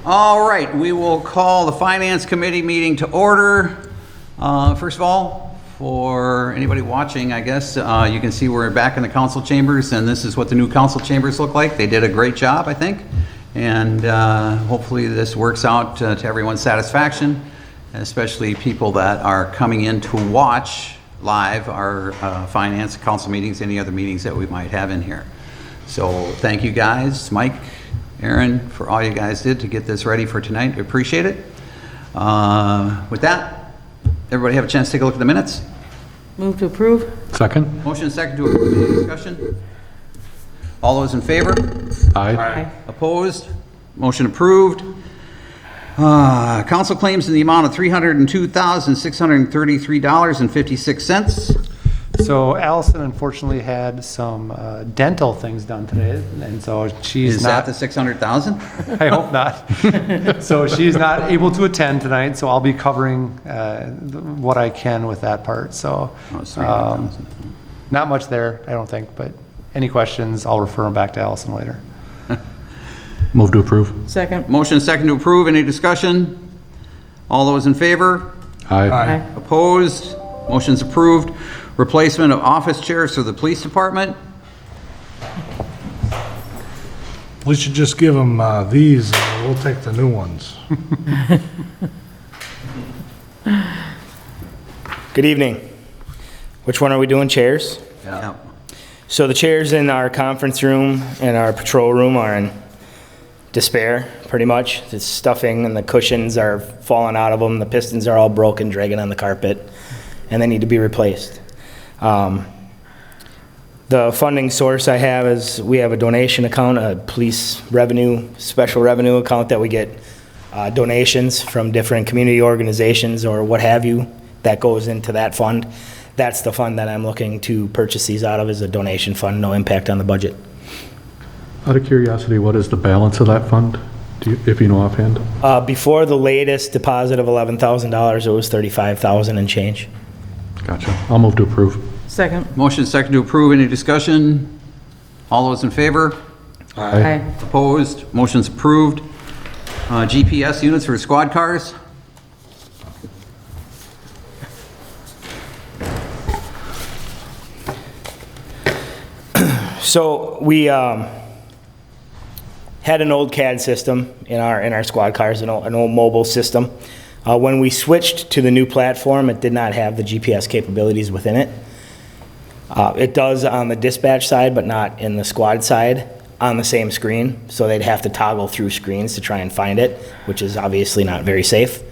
All right, we will call the Finance Committee meeting to order. First of all, for anybody watching, I guess, you can see we're back in the council chambers, and this is what the new council chambers look like. They did a great job, I think, and hopefully this works out to everyone's satisfaction, especially people that are coming in to watch live our finance council meetings, any other meetings that we might have in here. So thank you guys, Mike, Aaron, for all you guys did to get this ready for tonight. We appreciate it. With that, everybody have a chance to take a look at the minutes? Move to approve. Second. Motion and second to approve. Any discussion? All those in favor? Aye. Opposed? Motion approved. Council claims in the amount of $302,633.56. So Allison unfortunately had some dental things done today, and so she's Is not. that the 600,000? I hope not. So she's not able to attend tonight, so I'll be covering what I can with that part. So Oh, it's 300,000. not much there, I don't think, but any questions, I'll refer them back to Allison later. Move to approve. Second. Motion and second to approve. Any discussion? All those in favor? Aye. Opposed? Motion's approved. Replacement of office chairs for the police department. We should just give them these, and we'll take the new ones. Good evening. Which one are we doing, chairs? Yeah. So the chairs in our conference room and our patrol room are in despair, pretty much. The stuffing and the cushions are falling out of them. The pistons are all broken, dragging on the carpet, and they need to be replaced. The funding source I have is we have a donation account, a police revenue, special revenue account that we get donations from different community organizations or what have you that goes into that fund. That's the fund that I'm looking to purchase these out of, is a donation fund, no impact on the budget. Out of curiosity, what is the balance of that fund, if you know offhand? Before the latest deposit of $11,000, it was $35,000 and change. Gotcha. I'll move to approve. Second. Motion and second to approve. Any discussion? All those in favor? Aye. Opposed? Motion's approved. GPS units for squad cars. So we had an old CAD system in our squad cars, an old mobile system. When we switched to the new platform, it did not have the GPS capabilities within it. It does on the dispatch side, but not in the squad side on the same screen. So they'd have to toggle through screens to try and find it, which is obviously not very safe.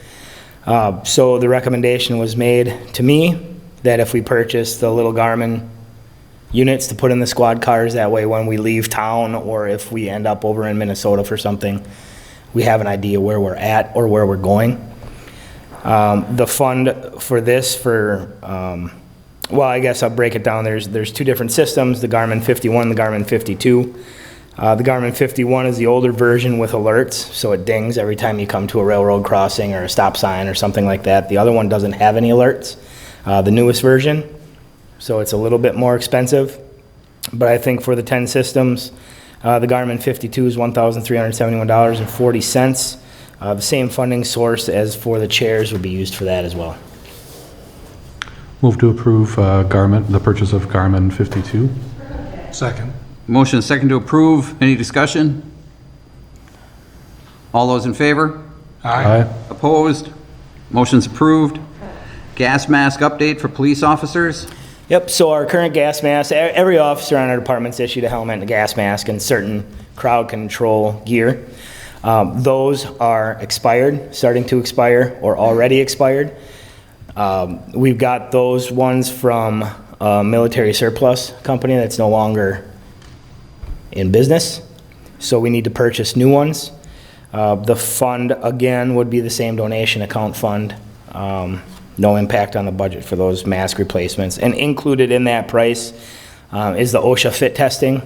So the recommendation was made to me that if we purchase the little Garmin units to put in the squad cars, that way when we leave town or if we end up over in Minnesota for something, we have an idea where we're at or where we're going. The fund for this, well, I guess I'll break it down. There's two different systems, the Garmin 51, the Garmin 52. The Garmin 51 is the older version with alerts, so it dings every time you come to a railroad crossing or a stop sign or something like that. The other one doesn't have any alerts, the newest version, so it's a little bit more expensive. But I think for the 10 systems, the Garmin 52 is $1,371.40. The same funding source as for the chairs would be used for that as well. Move to approve the purchase of Garmin 52. Second. Motion and second to approve. Any discussion? All those in favor? Aye. Opposed? Motion's approved. Gas mask update for police officers. Yep, so our current gas mask, every officer on our department's issued a helmet and a gas mask and certain crowd control gear. Those are expired, starting to expire, or already expired. We've got those ones from a military surplus company that's no longer in business, so we need to purchase new ones. The fund, again, would be the same donation account fund. No impact on the budget for those mask replacements. And included in that price is the OSHA fit testing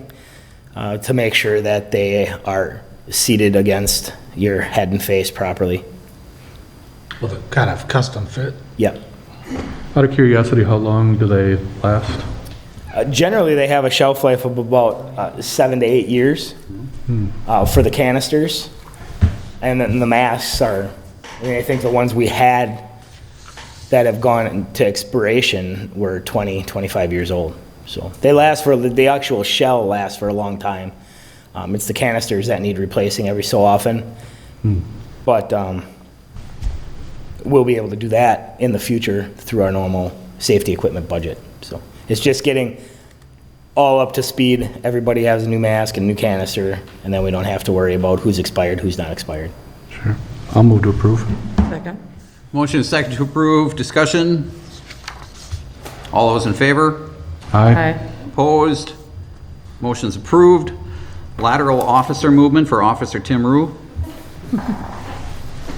to make sure that they are seated against your head and face properly. With a kind of custom fit. Yep. Out of curiosity, how long do they last? Generally, they have a shelf life of about 7 to 8 years for the canisters. And then the masks are, I mean, I think the ones we had that have gone into expiration were 20, 25 years old. So they last for, the actual shell lasts for a long time. It's the canisters that need replacing every so often. But we'll be able to do that in the future through our normal safety equipment budget. So it's just getting all up to speed. Everybody has a new mask and new canister, and then we don't have to worry about who's expired, who's not expired. Sure. I'll move to approve. Second. Motion is second to approve. Discussion? All those in favor? Aye. Opposed? Motion's approved. Lateral officer movement for Officer Tim Rue.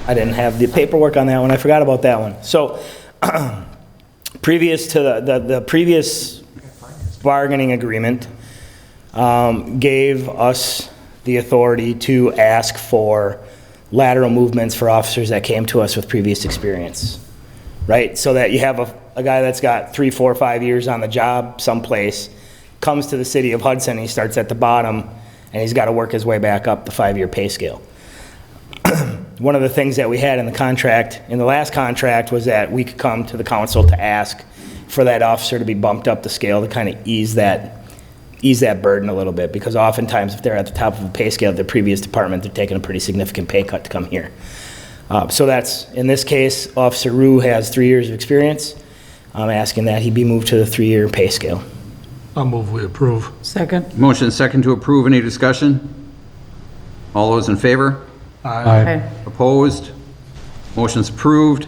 I didn't have the paperwork on that one. I forgot about that one. So previous to the previous bargaining agreement gave us the authority to ask for lateral movements for officers that came to us with previous experience, right? So that you have a guy that's got 3, 4, 5 years on the job someplace, comes to the city of Hudson, he starts at the bottom, and he's got to work his way back up the 5-year pay scale. One of the things that we had in the contract, in the last contract, was that we could come to the council to ask for that officer to be bumped up the scale to kind of ease that burden a little bit, because oftentimes if they're at the top of the pay scale of their previous department, they're taking a pretty significant pay cut to come here. So that's, in this case, Officer Rue has 3 years of experience. I'm asking that he be moved to the 3-year pay scale. I'll move we approve. Second. Motion is second to approve. Any discussion? All those in favor? Aye. Opposed? Motion's approved.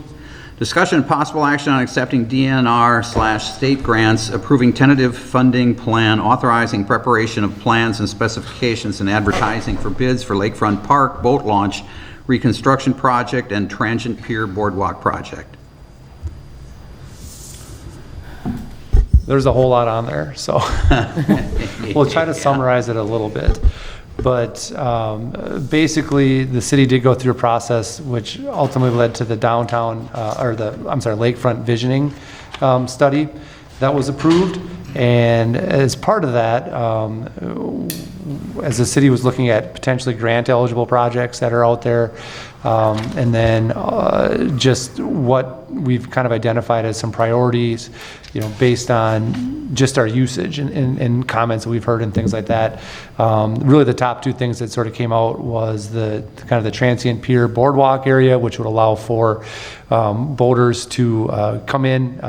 Discussion and possible action on accepting DNR/state grants, approving tentative funding plan, authorizing preparation of plans and specifications and advertising for bids for Lakefront Park boat launch reconstruction project and transient pier boardwalk project. There's a whole lot on there, so we'll try to summarize it a little bit. But basically, the city did go through a process which ultimately led to the downtown, lakefront visioning study that was approved. And as part of that, as the city was looking at potentially grant eligible projects that are out there, and then just what we've kind of identified as some priorities, based on just our usage and comments that we've heard and things like that. Really the top 2 things that sort of came out was the kind of the transient pier boardwalk area, which would allow for boaters to come in,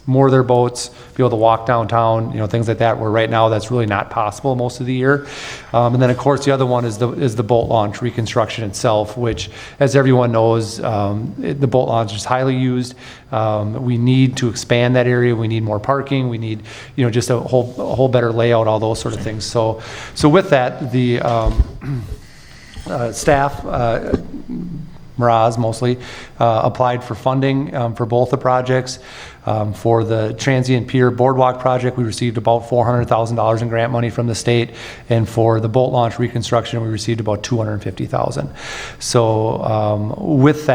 moor their boats, be able to walk downtown, things like that, where right now that's really not possible most of the year. And then of course the other one is the boat launch reconstruction itself, which, as everyone knows, the boat launch is highly used. We need to expand that area. We need more parking. We need, just a whole better layout, all those sort of things. So with that, the staff, Miraz mostly, applied for funding for both the projects. For the transient pier boardwalk project, we received about $400,000 in grant money from the state, and for the boat launch reconstruction, we received about $250,000. So with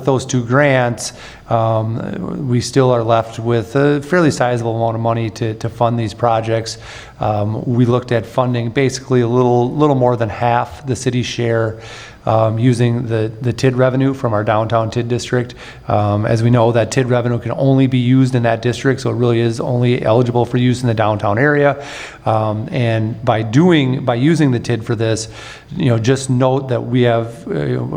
those 2 grants, we still are left with a fairly sizable amount of money to fund these projects. We looked at funding basically a little more than half the city's share, using the TID revenue from our downtown TID district. As we know, that TID revenue can only be used in that district, so it really is only eligible for use in the downtown area. And by using the TID for this, just note that we have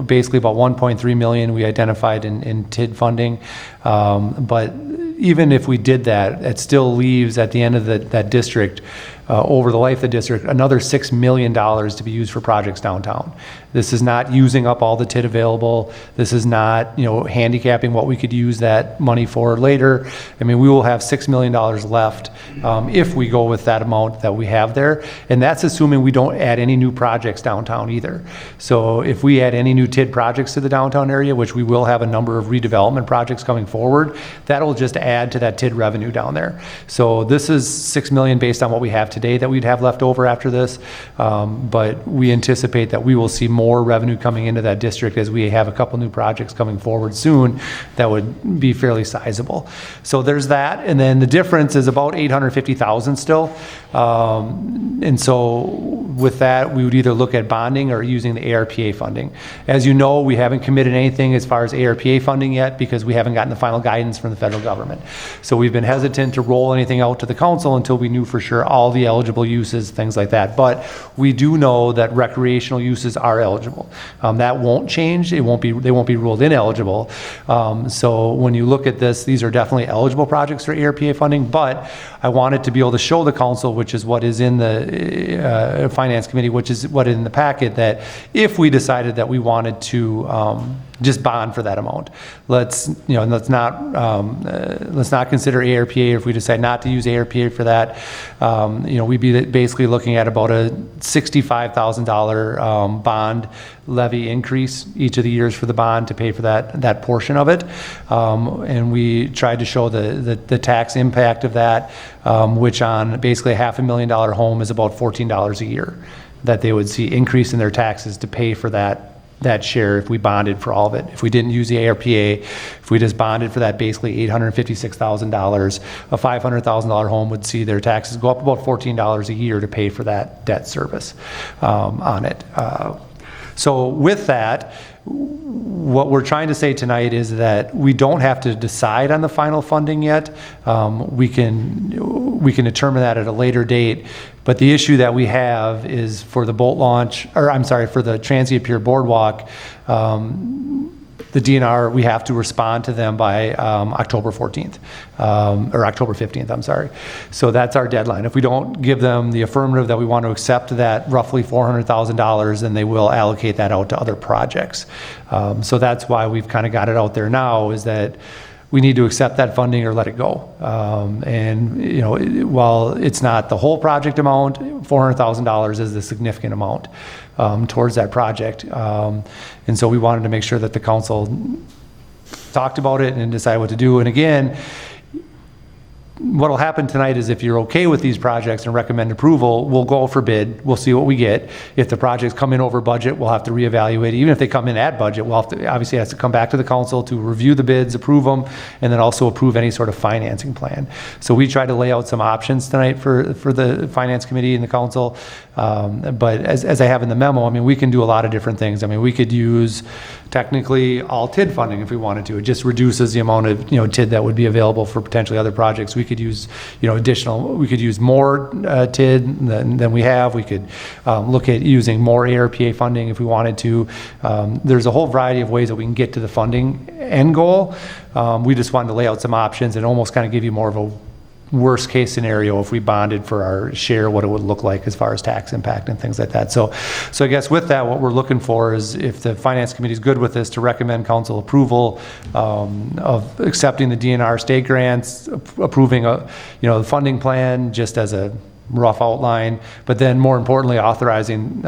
basically about 1.3 million we identified in TID funding. But even if we did that, it still leaves at the end of that district, over the life of the district, another $6 million to be used for projects downtown. This is not using up all the TID available. This is not, handicapping what we could use that money for later. I mean, we will have $6 million left if we go with that amount that we have there. And that's assuming we don't add any new projects downtown either. So if we add any new TID projects to the downtown area, which we will have a number of redevelopment projects coming forward, that'll just add to that TID revenue down there. So this is $6 million based on what we have today. today that we'd have left over after this. But we anticipate that we will see more revenue coming into that district as we have a couple new projects coming forward soon that would be fairly sizable. So there's that. And then the difference is about $850,000 still. And so with that, we would either look at bonding or using the ARPA funding. As you know, we haven't committed anything as far as ARPA funding yet because we haven't gotten the final guidance from the federal government. So we've been hesitant to roll anything out to the council until we knew for sure all the eligible uses, things like that. But we do know that recreational uses are eligible. That won't change. They won't be ruled ineligible. So when you look at this, these are definitely eligible projects for ARPA funding, but I wanted to be able to show the council, which is what is in the Finance Committee, which is what is in the packet, that if we decided that we wanted to just bond for that amount, let's not consider ARPA. If we decide not to use ARPA for that, we'd be basically looking at about a $65,000 bond levy increase each of the years for the bond to pay for that portion of it. And we tried to show the tax impact of that, which on basically a $500,000 home is about $14 a year that they would see increase in their taxes to pay for that share if we bonded for all of it. If we didn't use the ARPA, if we just bonded for that basically $856,000, a $500,000 home would see their taxes go up about $14 a year to pay for that debt service on it. So with that, what we're trying to say tonight is that we don't have to decide on the final funding yet. We can determine that at a later date. But the issue that we have is for the for the transient pier boardwalk, the DNR, we have to respond to them by October 14th, or October 15th, I'm sorry. So that's our deadline. If we don't give them the affirmative that we want to accept that roughly $400,000, then they will allocate that out to other projects. So that's why we've kind of got it out there now, is that we need to accept that funding or let it go. While it's not the whole project amount, $400,000 is a significant amount towards that project. And so we wanted to make sure that the council talked about it and decided what to do. And again, what'll happen tonight is if you're okay with these projects and recommend approval, we'll go for bid. We'll see what we get. If the projects come in over budget, we'll have to reevaluate. Even if they come in at budget, we'll have to, obviously it has to come back to the council to review the bids, approve them, and then also approve any sort of financing plan. So we tried to lay out some options tonight for the Finance Committee and the council. But as I have in the memo, I mean, we can do a lot of different things. I mean, we could use technically all TID funding if we wanted to. It just reduces the amount of TID that would be available for potentially other projects. We could use we could use more TID than we have. We could look at using more ARPA funding if we wanted to. There's a whole variety of ways that we can get to the funding end goal. We just wanted to lay out some options and almost kind of give you more of a worst case scenario if we bonded for our share, what it would look like as far as tax impact and things like that. So I guess with that, what we're looking for is, if the Finance Committee is good with this, to recommend council approval of accepting the DNR state grants, approving the funding plan just as a rough outline, but then more importantly, authorizing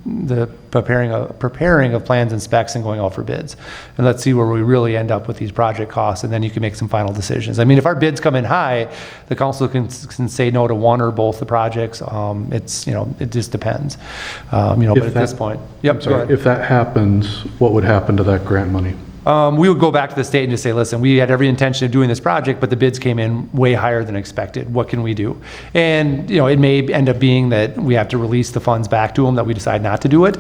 the preparing of plans and specs and going out for bids. And let's see where we really end up with these project costs, and then you can make some final decisions. I mean, if our bids come in high, the council can say no to one or both the projects. It just depends. But at this point, yep. Sorry, if that happens, what would happen to that grant money? We would go back to the state and just say, listen, we had every intention of doing this project, but the bids came in way higher than expected. What can we do? And, it may end up being that we have to release the funds back to them, that we decide not to do it.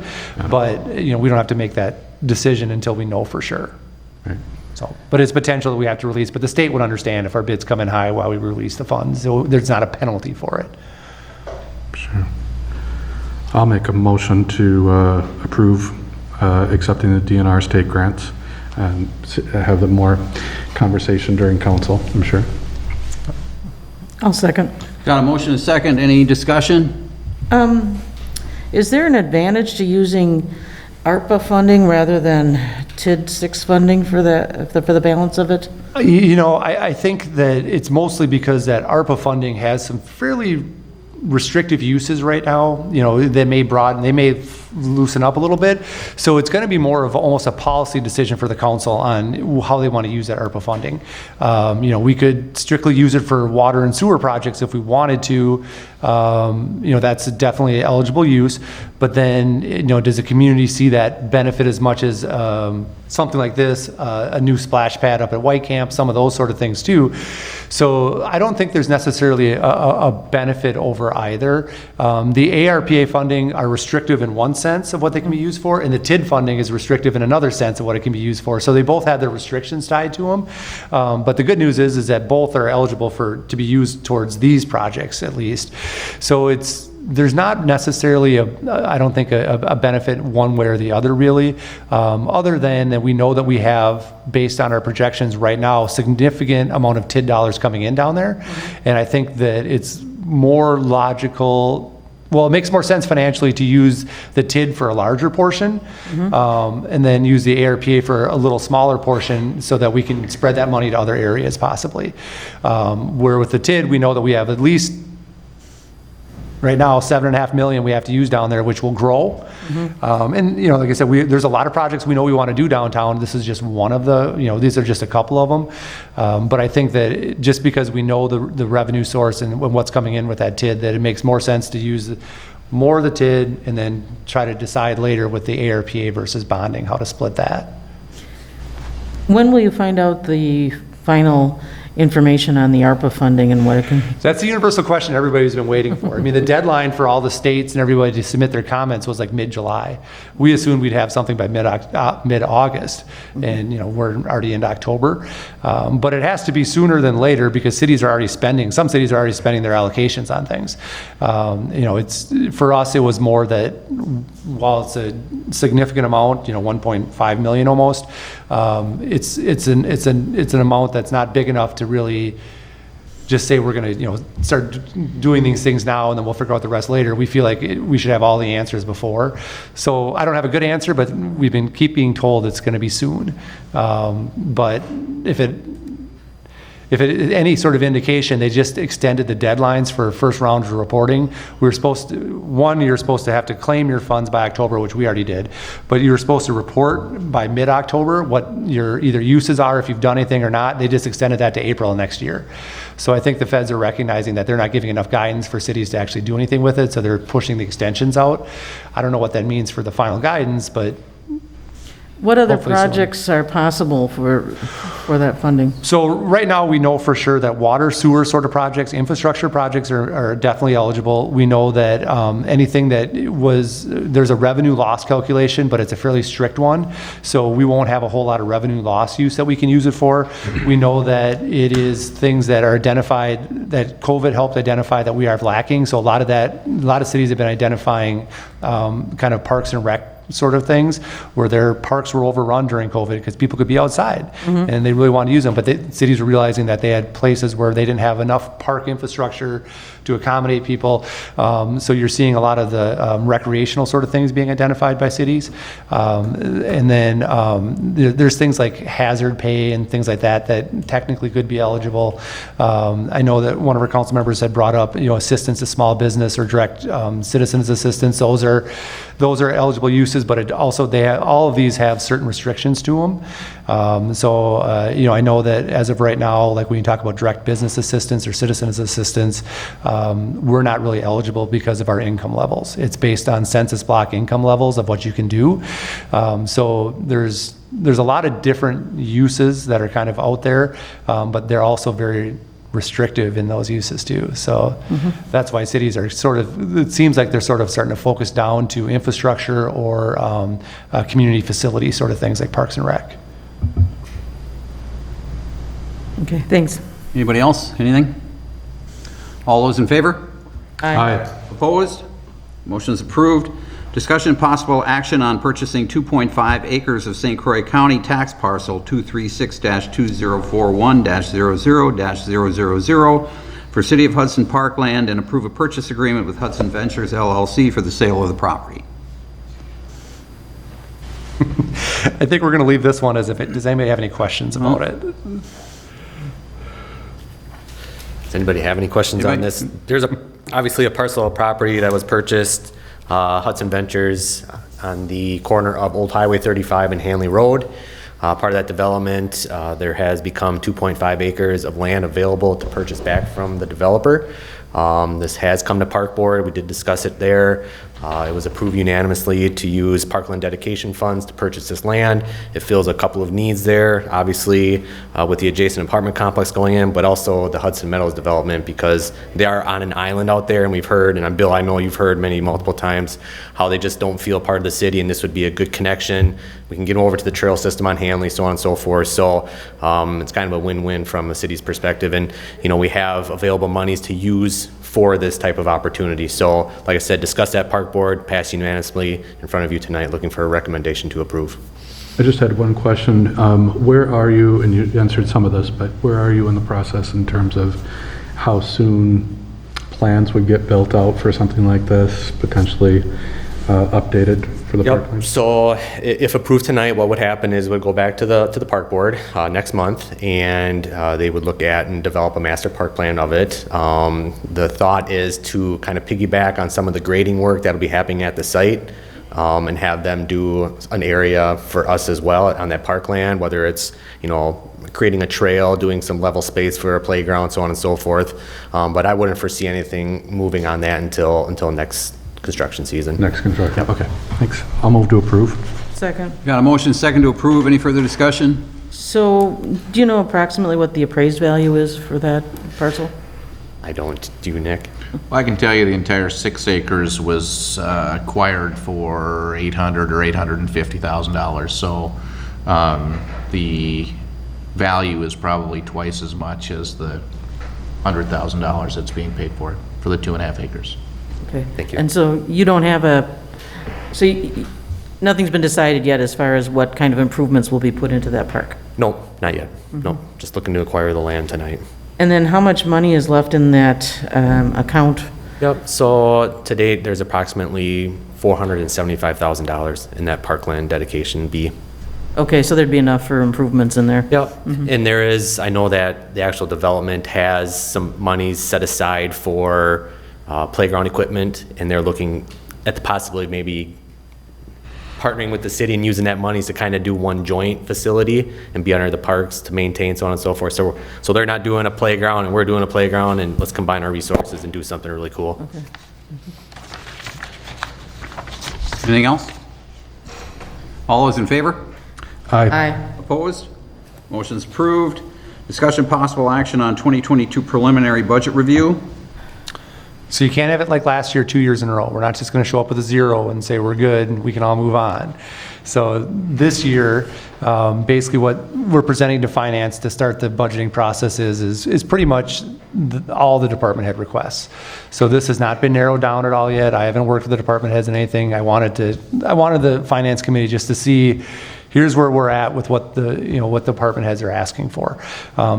But, we don't have to make that decision until we know for sure. Right. So, but it's potential that we have to release, but the state would understand if our bids come in high while we release the funds. So there's not a penalty for it. Sure. I'll make a motion to approve accepting the DNR state grants and have the more conversation during council, I'm sure. I'll second. Got a motion and a second. Any discussion? Is there an advantage to using ARPA funding rather than TID 6 funding for the balance of it? I think that it's mostly because that ARPA funding has some fairly restrictive uses right now. They may loosen up a little bit. So it's going to be more of almost a policy decision for the council on how they want to use that ARPA funding. We could strictly use it for water and sewer projects if we wanted to, That's definitely eligible use. But then, does the community see that benefit as much as something like this, a new splash pad up at White Camp, some of those sort of things too. So I don't think there's necessarily a benefit over either. The ARPA funding are restrictive in one sense of what they can be used for, and the TID funding is restrictive in another sense of what it can be used for. So they both have their restrictions tied to them. But the good news is that both are eligible to be used towards these projects at least. So there's not necessarily I don't think a benefit one way or the other really, other than that we know that we have, based on our projections right now, significant amount of TID dollars coming in down there. And I think that it's more logical. Well, it makes more sense financially to use the TID for a larger portion, and then use the ARPA for a little smaller portion so that we can spread that money to other areas possibly. Where with the TID, we know that we have at least, right now, $7.5 million we have to use down there, which will grow. And, like I said, there's a lot of projects we know we want to do downtown. This is just one of the, these are just a couple of them. But I think that just because we know the revenue source and what's coming in with that TID, that it makes more sense to use more of the TID and then try to decide later with the ARPA versus bonding, how to split that. When will you find out the final information on the ARPA funding and what it can? That's the universal question everybody's been waiting for. I mean, the deadline for all the states and everybody to submit their comments was like mid-July. We assumed we'd have something by mid-August, and we're already into October. But it has to be sooner than later because cities are already spending. Some cities are already spending their allocations on things. It's for us. It was more that while it's a significant amount, 1.5 million almost, it's an amount that's not big enough to really just say we're going to start doing these things now and then we'll figure out the rest later. We feel like we should have all the answers before. So I don't have a good answer, but we've been being told it's going to be soon. But if it any sort of indication, they just extended the deadlines for first round of reporting. We were supposed to, you're supposed to have to claim your funds by October, which we already did, but you were supposed to report by mid-October what your either uses are, if you've done anything or not. They just extended that to April next year. So I think the feds are recognizing that they're not giving enough guidance for cities to actually do anything with it, so they're pushing the extensions out. I don't know what that means for the final guidance, but what other hopefully soon. projects are possible for that funding? So right now, we know for sure that water, sewer sort of projects, infrastructure projects are definitely eligible. We know that anything that there's a revenue loss calculation, but it's a fairly strict one. So we won't have a whole lot of revenue loss use that we can use it for. We know that it is things that are identified, that COVID helped identify that we are lacking. So a lot of cities have been identifying kind of parks and rec sort of things where their parks were overrun during COVID because people could be outside and they really wanted to use them. But the cities were realizing that they had places where they didn't have enough park infrastructure to accommodate people. So you're seeing a lot of the recreational sort of things being identified by cities. And then there's things like hazard pay and things like that technically could be eligible. I know that one of our council members had brought up, assistance to small business or direct citizens assistance. Those are eligible uses, but all of these have certain restrictions to them. So I know that as of right now, like when you talk about direct business assistance or citizens assistance, we're not really eligible because of our income levels. It's based on census block income levels of what you can do. So there's a lot of different uses that are kind of out there, but they're also very restrictive in those uses too. So that's why cities are it seems like they're sort of starting to focus down to infrastructure or community facility sort of things like parks and rec. Okay, thanks. Anybody else? Anything? All those in favor? Aye. Opposed? Motion is approved. Discussion and possible action on purchasing 2.5 acres of St. Croix County tax parcel 236-2041-00-000 for City of Hudson Parkland and approve a purchase agreement with Hudson Ventures LLC for the sale of the property. I think we're going to leave this one as does anybody have any questions about it? Does anybody have any questions on this? There's obviously a parcel of property that was purchased, Hudson Ventures, on the corner of Old Highway 35 and Hanley Road. Part of that development, there has become 2.5 acres of land available to purchase back from the developer. This has come to Park Board. We did discuss it there. It was approved unanimously to use parkland dedication funds to purchase this land. It fills a couple of needs there, obviously, with the adjacent apartment complex going in, but also the Hudson Meadows development, because they are on an island out there, and we've heard, and Bill, I know you've heard multiple times, how they just don't feel part of the city, and this would be a good connection. We can get them over to the trail system on Hanley, so on and so forth. So it's kind of a win-win from the city's perspective. And, we have available monies to use for this type of opportunity. So, like I said, discuss that Park Board, pass unanimously in front of you tonight, looking for a recommendation to approve. I just had one question. Where are you, and you answered some of this, but where are you in the process in terms of how soon plans would get built out for something like this, potentially updated for the parkland? So if approved tonight, what would happen is we'd go back to the Park Board next month, and they would look at and develop a master park plan of it. The thought is to kind of piggyback on some of the grading work that'll be happening at the site, and have them do an area for us as well on that parkland, whether it's, creating a trail, doing some level space for a playground, so on and so forth. But I wouldn't foresee anything moving on that until next construction season. Next construction, okay, thanks. I'll move to approve. Second. Got a motion second to approve. Any further discussion? So, do you know approximately what the appraised value is for that parcel? I don't. Do you, Nick? Well, I can tell you the entire 6 acres was acquired for $800,000 or $850,000. So the value is probably twice as much as the $100,000 that's being paid for the 2.5 acres. Okay. Thank you. And so you don't have nothing's been decided yet as far as what kind of improvements will be put into that park? No, not yet. No, just looking to acquire the land tonight. And then how much money is left in that account? Yep, so to date, there's approximately $475,000 in that parkland dedication B. Okay, so there'd be enough for improvements in there? Yep, and there is, I know that the actual development has some monies set aside for playground equipment, and they're looking at the possibility of maybe partnering with the city and using that money to kind of do one joint facility and be under the parks to maintain, so on and so forth. So they're not doing a playground and we're doing a playground, and let's combine our resources and do something really cool. Okay. Anything else? All those in favor? Aye. Opposed? Motion's approved. Discussion possible action on 2022 preliminary budget review. So you can't have it like last year, 2 years in a row. We're not just going to show up with a 0 and say we're good and we can all move on. So this year, basically what we're presenting to finance to start the budgeting process is pretty much all the department head requests. So this has not been narrowed down at all yet. I haven't worked with the department heads on anything. I wanted the finance committee just to see, here's where we're at with what what the department heads are asking for.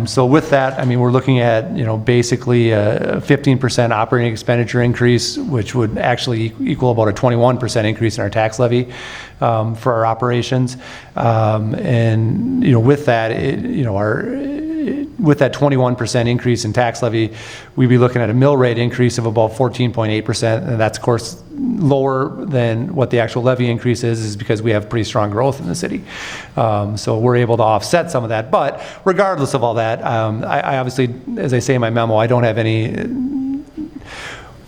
So with that, I mean, we're looking at, basically a 15% operating expenditure increase, which would actually equal about a 21% increase in our tax levy for our operations. And, with that, with that 21% increase in tax levy, we'd be looking at a mill rate increase of about 14.8%, and that's, of course, lower than what the actual levy increase is because we have pretty strong growth in the city. So we're able to offset some of that. But regardless of all that, I obviously, as I say in my memo, I don't have any...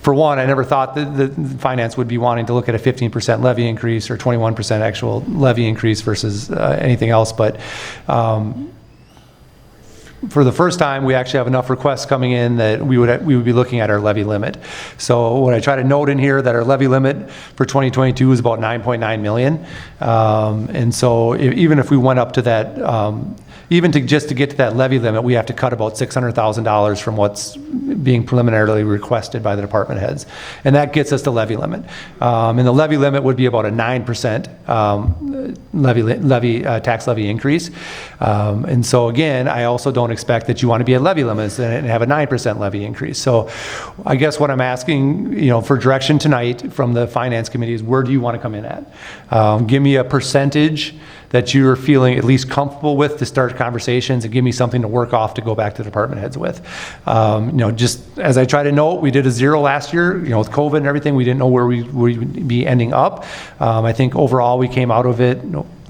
For one, I never thought that the finance would be wanting to look at a 15% levy increase or 21% actual levy increase versus anything else. But for the first time, we actually have enough requests coming in that we would be looking at our levy limit. So what I try to note in here that our levy limit for 2022 is about 9.9 million. And so even if we went up to that, just to get to that levy limit, we have to cut about $600,000 from what's being preliminarily requested by the department heads. And that gets us the levy limit. And the levy limit would be about a 9% tax levy increase. And so again, I also don't expect that you want to be at levy limits and have a 9% levy increase. So I guess what I'm asking, for direction tonight from the finance committee is, where do you want to come in at? Give me a percentage that you're feeling at least comfortable with to start conversations, and give me something to work off to go back to department heads with. Just as I try to note, we did a 0 last year, with COVID and everything, we didn't know where we'd be ending up. I think overall we came out of it,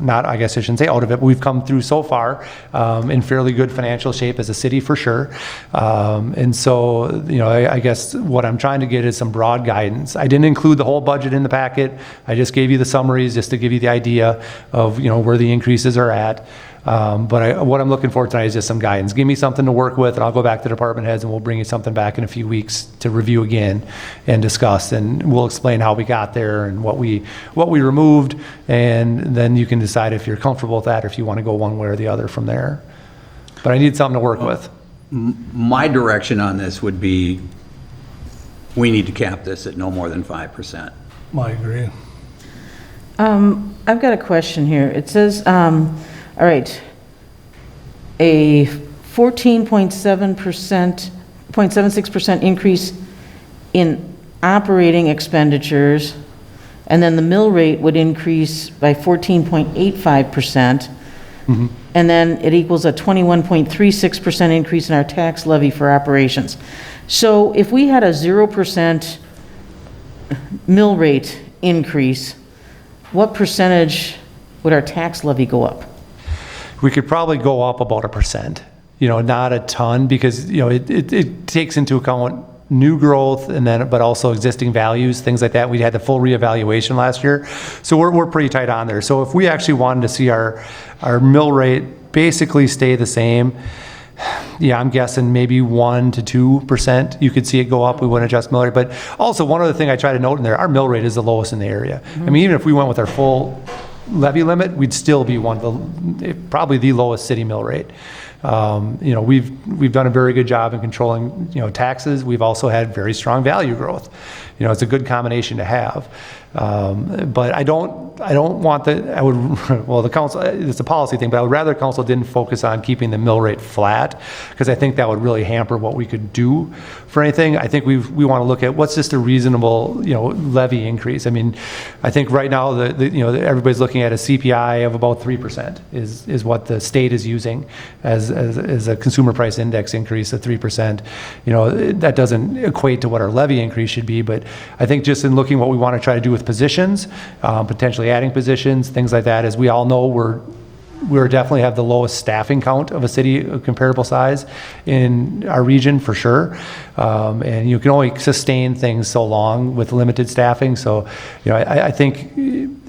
not, I guess I shouldn't say out of it, but we've come through so far in fairly good financial shape as a city for sure. And so, I guess what I'm trying to get is some broad guidance. I didn't include the whole budget in the packet. I just gave you the summaries just to give you the idea of, where the increases are at. But what I'm looking for tonight is just some guidance. Give me something to work with, and I'll go back to department heads, and we'll bring you something back in a few weeks to review again and discuss. And we'll explain how we got there and what we removed, and then you can decide if you're comfortable with that or if you want to go one way or the other from there. But I need something to work with. My direction on this would be, we need to cap this at no more than 5%. I agree. I've got a question here. It says, all right, a 0.76% increase in operating expenditures, and then the mill rate would increase by 14.85%. And then it equals a 21.36% increase in our tax levy for operations. So if we had a 0% mill rate increase, what percentage would our tax levy go up? We could probably go up about 1%, not a ton, because, it takes into account new growth and then, but also existing values, things like that. We had the full reevaluation last year. So we're pretty tight on there. So if we actually wanted to see our mill rate basically stay the same, yeah, I'm guessing maybe 1 to 2%. You could see it go up. We wouldn't adjust mill rate. But also, one other thing I try to note in there, our mill rate is the lowest in the area. I mean, even if we went with our full levy limit, we'd still be probably the lowest city mill rate. We've done a very good job in controlling, taxes. We've also had very strong value growth. It's a good combination to have. But I don't want the council, it's a policy thing, but I would rather council didn't focus on keeping the mill rate flat, because I think that would really hamper what we could do for anything. I think we want to look at what's just a reasonable, levy increase. I mean, I think right now, everybody's looking at a CPI of about 3% is what the state is using as a consumer price index increase of 3%. That doesn't equate to what our levy increase should be, but I think just in looking what we want to try to do with positions, potentially adding positions, things like that, as we all know, we're definitely have the lowest staffing count of a city of comparable size in our region for sure. And you can only sustain things so long with limited staffing. So, I think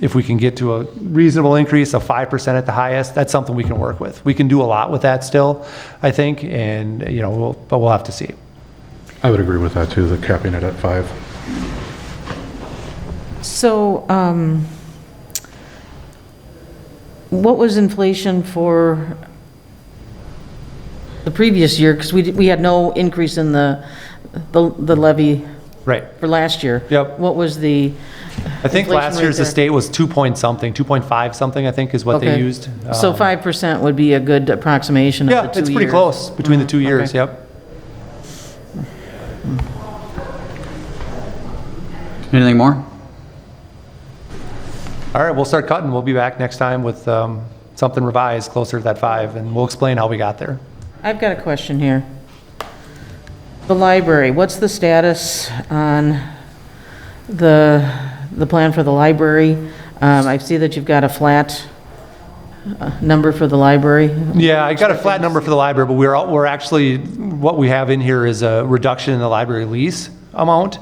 if we can get to a reasonable increase of 5% at the highest, that's something we can work with. We can do a lot with that still, I think, and, but we'll have to see. I would agree with that too, the capping it at 5. So, what was inflation for the previous year? Because we had no increase in the levy Right. for last year. Yep. What was the I think inflation last rate year's there? estate was 2.5 something, I think is what they Okay. used. So 5% would be a good approximation of the 2 years? Yeah, it's pretty close between the 2 years, Okay. yep. Anything more? All right, we'll start cutting. We'll be back next time with something revised closer to that 5, and we'll explain how we got there. I've got a question here. The library, what's the status on the plan for the library? I see that you've got a flat number for the library. Yeah, I got a flat number for the library, but we're actually, what we have in here is a reduction in the library lease amount.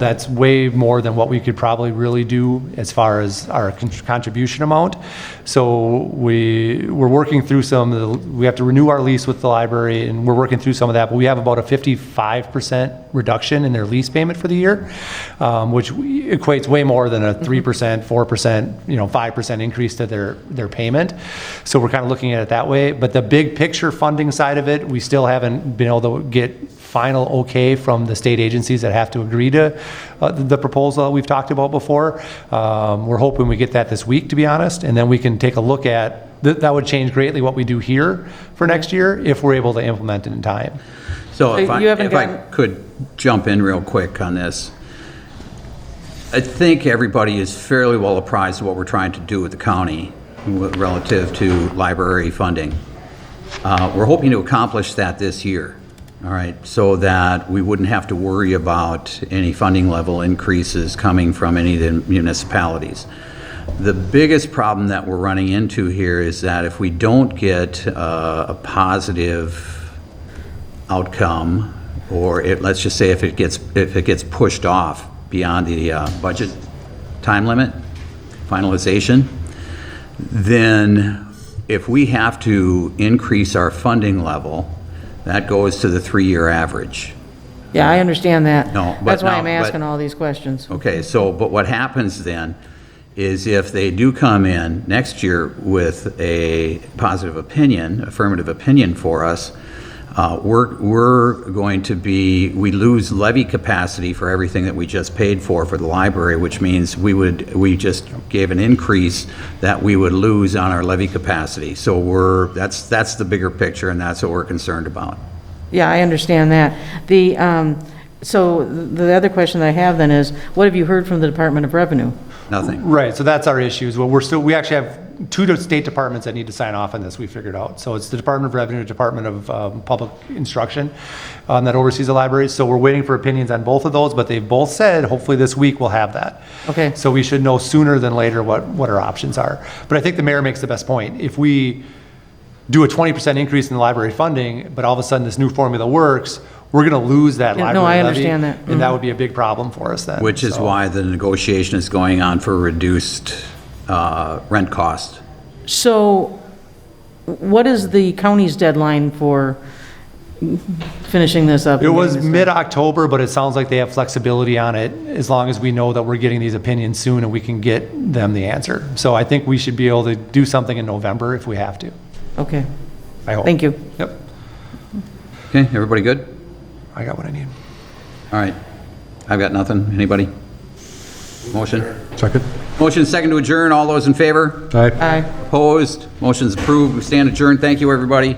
That's way more than what we could probably really do as far as our contribution amount. So we're working through we have to renew our lease with the library, and we're working through some of that, but we have about a 55% reduction in their lease payment for the year, which equates way more than a 3%, 4%, 5% increase to their payment. So we're kind of looking at it that way. But the big picture funding side of it, we still haven't been able to get final okay from the state agencies that have to agree to the proposal that we've talked about before. We're hoping we get that this week, to be honest, and then we can take a look at, that would change greatly what we do here for next year if we're able to implement it in time. So if you haven't I gotten- could jump in real quick on this. I think everybody is fairly well apprised of what we're trying to do with the county relative to library funding. We're hoping to accomplish that this year, all right, so that we wouldn't have to worry about any funding level increases coming from any of the municipalities. The biggest problem that we're running into here is that if we don't get a positive outcome, or let's just say if it gets pushed off beyond the budget time limit, finalization, then if we have to increase our funding level, that goes to the 3-year average. Yeah, I understand that. No, but That's why now- I'm asking but- all these questions. Okay, so, but what happens then is if they do come in next year with a positive opinion, affirmative opinion for us, we're going to we lose levy capacity for everything that we just paid for the library, which means we just gave an increase that we would lose on our levy capacity. So that's the bigger picture, and that's what we're concerned about. Yeah, I understand that. So the other question that I have then is, what have you heard from the Department of Revenue? Nothing. Right, so that's our issue, is we actually have 2 state departments that need to sign off on this, we figured out. So it's the Department of Revenue, Department of Public Instruction that oversees the libraries. So we're waiting for opinions on both of those, but they've both said, hopefully this week we'll have that. Okay. So we should know sooner than later what our options are. But I think the mayor makes the best point. If we do a 20% increase in the library funding, but all of a sudden this new formula works, we're going to lose that Yeah, library no, I levy, understand that. and that would be a big problem for us then. Which is So- why the negotiation is going on for reduced rent cost. So what is the county's deadline for finishing this up? It and was getting this done? mid-October, but it sounds like they have flexibility on it as long as we know that we're getting these opinions soon and we can get them the answer. So I think we should be able to do something in November if we have to. Okay, I hope. thank you. Yep, Okay, everybody good? I got what I need. All right. I've got nothing. Anybody? Motion? Second? Motion second to adjourn. All those in favor? Aye. Aye. Opposed? Motion's approved. We stand adjourned. Thank you, everybody.